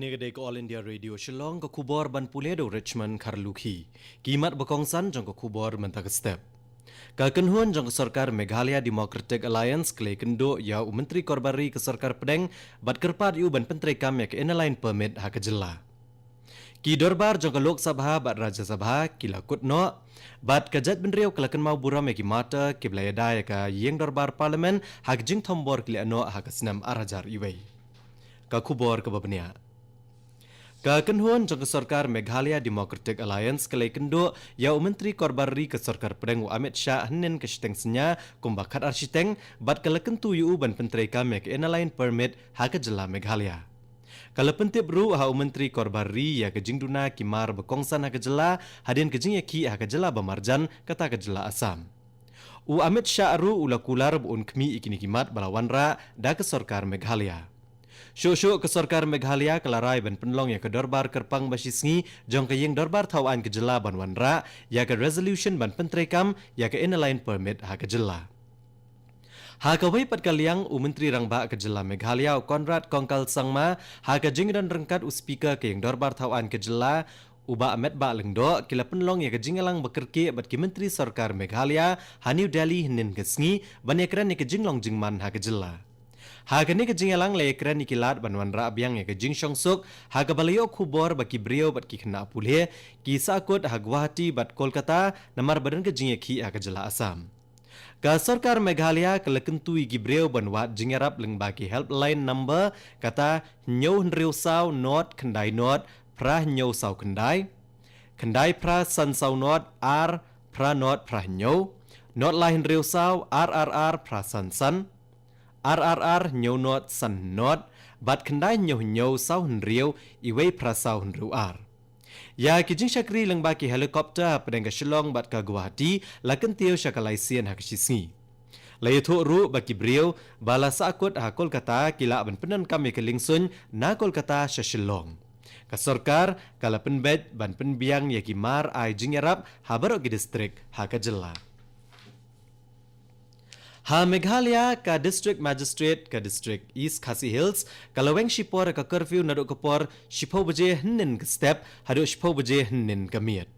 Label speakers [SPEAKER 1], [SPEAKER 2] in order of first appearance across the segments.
[SPEAKER 1] Kani kedai ke All India Radio Shillong ke kubor ban puledo Richmond Karluki. Kimat bakongsan jong ke kubor mentah ke step. Kakenhuan jong ke Sarkar Meghalaya Democratic Alliance kelai kendo ya Menteri Korbari ke Sarkar Pedang bat kerpat yu ban penteri kam ya ke inline permit ha ke jela. Ki dorbar jong ke Lok Sabha bat Rajya Sabha kila kutno bat kajat benriau kelakan mau buram ya ki mata ki belayada ya ke yeng dorbar parlimen ha ke jing tombor kili ano ha ke senam arajar iwei. Ka kubor ke babnia. Kakenhuan jong ke Sarkar Meghalaya Democratic Alliance kelai kendo ya Menteri Korbari ke Sarkar Pedang Amit Shah hanin ke siteng kumbakat arsiteng bat kelakan tu yu ban penteri kam ya ke inline permit ha ke jela Meghalaya. Kalau pentip ru ha Menteri Korbari ya ke jingduna kimar bekongsan ha ke jela hadin ke jing ya ki ha ke jela bamarjan kata ke jela Asam. Amit Shah ru ula kular buun kmi ikini kimat balawan ra da ke Sarkar Meghalaya. Syuk-syuk ke Sarkar Meghalaya kelarai ban penlong ya ke dorbar kerpang basisngi jong ke yeng dorbar tawan ke jela ban wanra ya ke resolution ban penteri kam ya ke inline permit ha ke jela. Ha ke wei pat kaliang Menteri Rangba ke jela Meghalaya Konrad Kongkal Sangma ha ke jingdan rengkat speaker ke yeng dorbar tawan ke jela uba amet ba lengdo kila penlong ya ke jingalang bekerki bat ki Menteri Sarkar Meghalaya ha New Delhi hinin ke sngi ban ya keran ya ke jinglong jingman ha ke jela. Ha kini ke jingalang le ekran ikilat banwan ra abiang ya ke jing syongsuk ha ke balayo kubor baki brio bat ki kena pulhe ki sakut ha Guwahati bat Kolkata namar badan ke jing ki ha ke jela Asam. Ka Sarkar Meghalaya ke lekentui ki brio banwat jingarap leng baki helpline number kata nyo hnriu saw not kendai not pra nyo saw kendai kendai pra san saw not r pra not pra nyo not lain riu saw rrr pra san san RRR nyo not san not bat kendai nyo saw henriu iwei prasaw henriu R. Ya kijing syakri leng baki helikopter pedang ke Shillong bat ka Guwahati lakan tiyo syakalaisian ha kesisngi. Lai thu ru baki brio bala sakut ha Kolkata kila ban penan kami ke lingsun na Kolkata sya Shillong. Ka Sarkar kala penbet ban penbiang ya kimar ai jingarap ha barok ki distrik ha ka jela. Ha Meghalaya ka District Magistrate ka District East Khasi Hills kalaweng shipor ka curfew nadok kapor shipo baje hnin ke step hadok shipo baje hnin ke miet.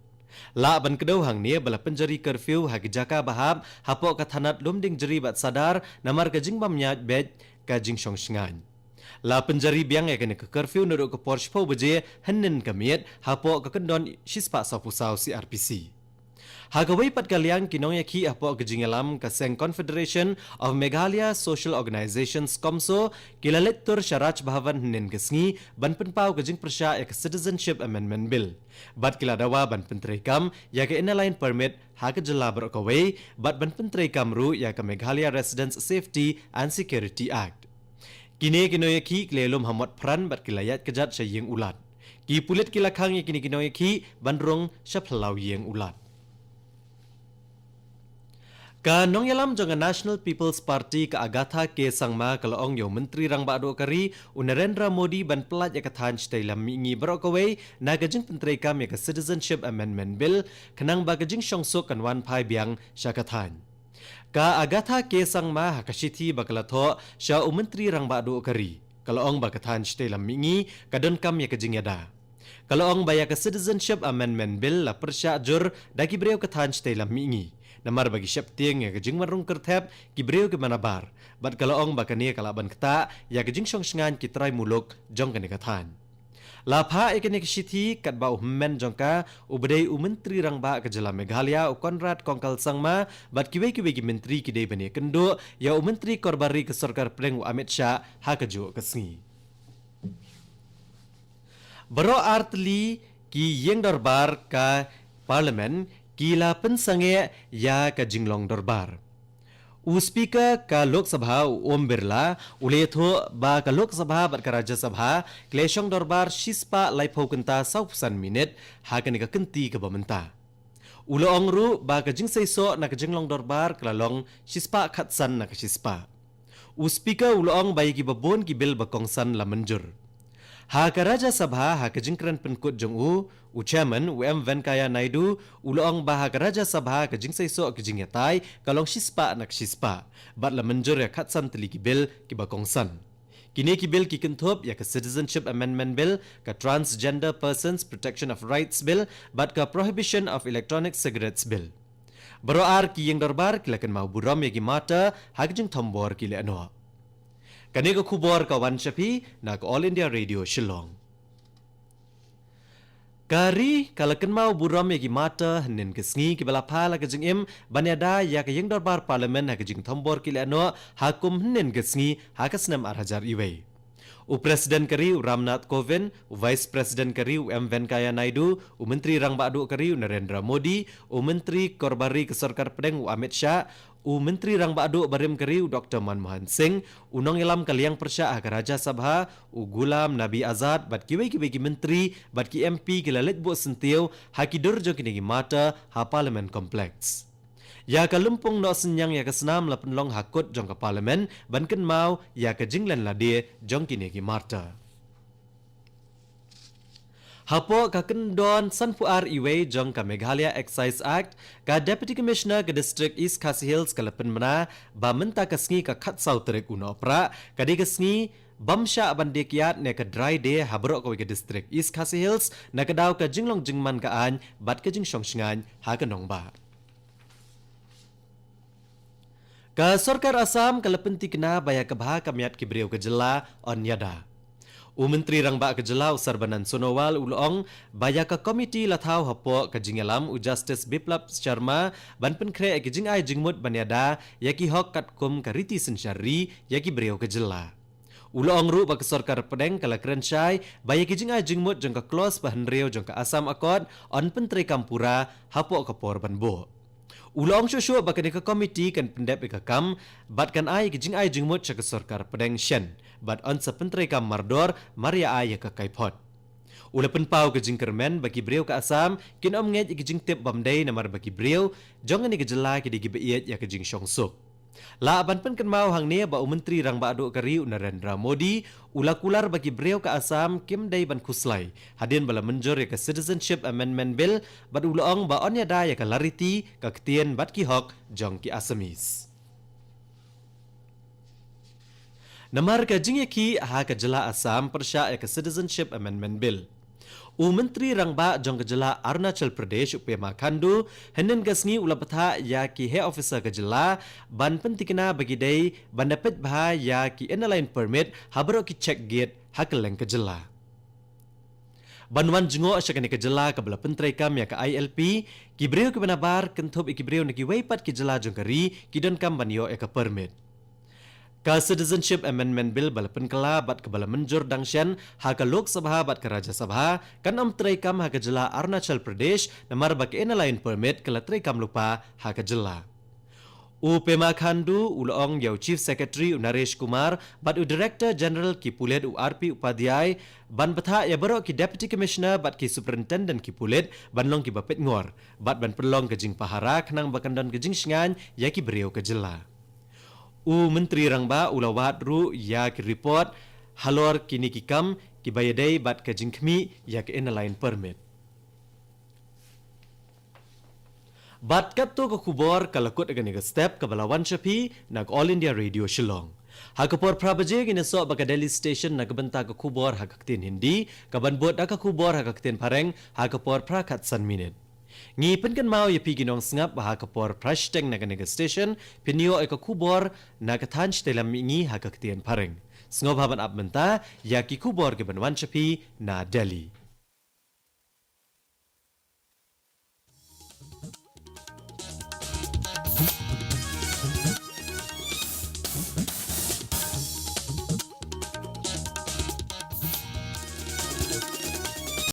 [SPEAKER 1] La ban kedau hang ni bala penjari curfew ha jaka bahab hapo ka thanat lumding jeri bat sadar namar ka jingbam nyat bet ka jing shong shngan. La penjari biang ya kene ke curfew nadok kapor shipo baje hnin ke miet hapo ka kendon shispa sapusau CRPC. Hagawai pat kaliang kinong yaki apo kejingalam kaseng Confederation of Meghalaya Social Organizations Komso kilalet tur syaraj bahavan hnen kesngi ban penpau kejing persya ya ke Citizenship Amendment Bill. Bat kiladawa ban penteri kam ya ke inline permit ha ke jela berokawai bat ban penteri kam ru ya ke Meghalaya Residents Safety and Security Act. Kini kinong yaki kilelum hamot pran bat kilayat kejat syayeng ulat. Ki pulit kilakang ya kini kinong yaki bandrong syaplau yeng ulat. Ka nong yalam jonga National People's Party ka Agatha ke sangma kalaong yo Menteri Rangba do kari Narendra Modi ban pelat ya kathan stay lam mingi barokaway na gajing penteri kam ya ka Citizenship Amendment Bill kanang ba gajing syongsuk kan wan pai biang syakathan. Ka Agatha ke sangma hakashiti bakalatho sya Menteri Rangba do kari kalaong ba kathan stay lam mingi kadon kam ya kajing yada. Kalaong ba ya ka Citizenship Amendment Bill la persya jur dagi breu kathan stay lam mingi. Namar bagi syapting ya kejing marung kertep kibreu ke manabar bat kalaong bakani kalaban keta ya kejing syongsngan kitrai muluk jong kene kathan lapha ekene kishiti kat bau men jongka ubdei Menteri Rangba ke jela Meghalaya Konrad Kongkal Sangma bat kiwe ki menteri kidei bani kendo ya Menteri Korbari ke Sarkar Pedang Amit Shah ha kejo kesngi baro artli ki yeng dorbar ka parlimen kila pensange ya ka jinglong dorbar. Speaker ka Lok Sabha Om Birla uletho ba ka Lok Sabha bat ka Rajya Sabha kleshong dorbar shispa laipho kenta 90 minit ha ka ni ka kenti ka bamenta. Uloong ru ba ka jingsay so na ka jinglong dorbar klalong shispa khatsan na ka shispa. Speaker uloong ba ki babon ki bil bakongsan la manjur. Ha ka Rajya Sabha ha ka jingkran penkut jong Chairman WM Venkaya Naidu uloong ba ha ka Rajya Sabha ka jingsay so ka jingyatai kalong shispa nak shispa bat la manjur ya khatsan teligi bil ki bakongsan. Kini ki bill ki kentup ya ke Citizenship Amendment Bill, ke Transgender Persons Protection of Rights Bill, bat ke Prohibition of Electronic Cigarettes Bill. Beroar ki yang darbar kilakan mau buram ya ki mata hagjeng tombor ki le anwa. Kani ke kubor kawan Shafi na ke All India Radio Shillong. Kari kalakan mau buram ya ki mata henin ke sengi ki balapala ke jeng im banyada ya ke yang darbar parlimen ha ke jeng tombor ki le anwa hakum henin ke sengi ha ke senam arhajar iwei. Presiden kari Ramnath Kovind, Vice President kari M. Venkaya Naidu, Menteri Rang Badu kari Narendra Modi, Menteri Korbari ke Sarkar Pedeng Amit Shah, Menteri Rang Badu Barim kari Dr. Manmohan Singh, Unong Ilam Kaliang Persya ke Raja Sabha, Gulam Nabi Azad, bat kiwai-kiwai ki menteri, bat ki MP ki lalit buat sentiu, haki durjo kini ki mata, ha Parlimen Kompleks. Ya ke lumpung no senyang ya ke senam la penlong hakut jong ke parlimen banken mau ya ke jinglan la dia jong kini ki marta. Hapo ka kendon sanpuar iwe jong ke Meghalaya Excise Act ka Deputy Commissioner ke District East Khasi Hills ke lepen mena ba menta ke sengi ke khatsau terik uno pra ka di ke sengi Bamsha bandekiat ne ke dry day habrok ke District East Khasi Hills na ke daw ke jinglong jingman ka an bat ke jing songsingan ha ke nong ba. Ka Sarkar Asam kalepenti kena baya kebha kamiat kibriu kejela on yada. Menteri Rangba kejela Sarbanan Sonowal ulong baya ka komiti lathau hapo ka jingalam Justice Biplab Sharma ban penkre ke jingai jingmut banyada yaki hok katkum ka riti sensyari yaki briu kejela. Ulong ru ba ka Sarkar Pedeng kala krensyai baya ki jingai jingmut jong ka close bahanreu jong ka Asam Accord on pentri kampura hapo ka Porban Bo. Ulong syusyu bakal ke komiti kan pendep ikakam bat kan ai ke jing ai jingmut ke Sarkar Pedeng Shen bat on sepentri kam mardor Maria ai ke kaipot. Ula penpau ke jing kermen bagi briu ke Asam kin om nget ke jing tip bamdai namar bagi briu jong ni ke jela ke digi beiet ya ke jing syongsuk. La ban pen kan mau hang ne ba Menteri Rang Badu kari Narendra Modi ula kular bagi briu ke Asam kim dai ban kuslai hadin bala menjur ya ke Citizenship Amendment Bill bat ulong ba on ya da ya ke lariti ka ketien bat ki hok jong ki Asamis. Namar ka jing ki ha ka jela Asam persya ya ke Citizenship Amendment Bill. Menteri Rangba jong kejela Arunachal Pradesh Upema Khandu henin gasngi ula patha ya ki head officer kejela ban pentikna bagi dai ban dapat bha ya ki inline permit habro ki check gate hakeleng kejela. Banwan jengo asyakani kejela kabla pentrai kam ya ke ILP ki breu ke benabar kentup ki breu ki weipat kejela jong kari ki don kam banyo ya ke permit. Ka Citizenship Amendment Bill balapan kela bat ke bala menjur dangsyan ha ke Lok Sabha bat ke Raja Sabha kan am traikam ha ke jela Arunachal Pradesh namar bak inline permit kala traikam lupa ha ke jela. Pema Khandu ulong yau Chief Secretary Naresh Kumar bat Director General ki Pulet RP Upadhyay ban betha ya baro ki Deputy Commissioner bat ki Superintendent ki Pulet ban long ki bapet ngor bat ban perlong ke jing pahara kenang bakandon ke jing singan ya ki beriau ke jela. Menteri Rangba ulawat ru ya ki report halor kini ki kam ki bayadai bat ke jingkmi ya ki inline permit. Bat kapto ke kubor kalakut agan ke step ke balawan Shafi nag All India Radio Shillong. Hakapor prabaje gina so baka Delhi Station nagbenta ke kubor hakaktin Hindi kaban bot aka kubor hakaktin Pareng hakapor prakat san minute. Ngi penkan mau ya pi ginong sngap bah kapor prashteng naga station pinio eka kubor nagatanch dalam ngi hakaktian Pareng. Sngop haban abmenta ya ki kubor ke Banwan Shafi na Delhi.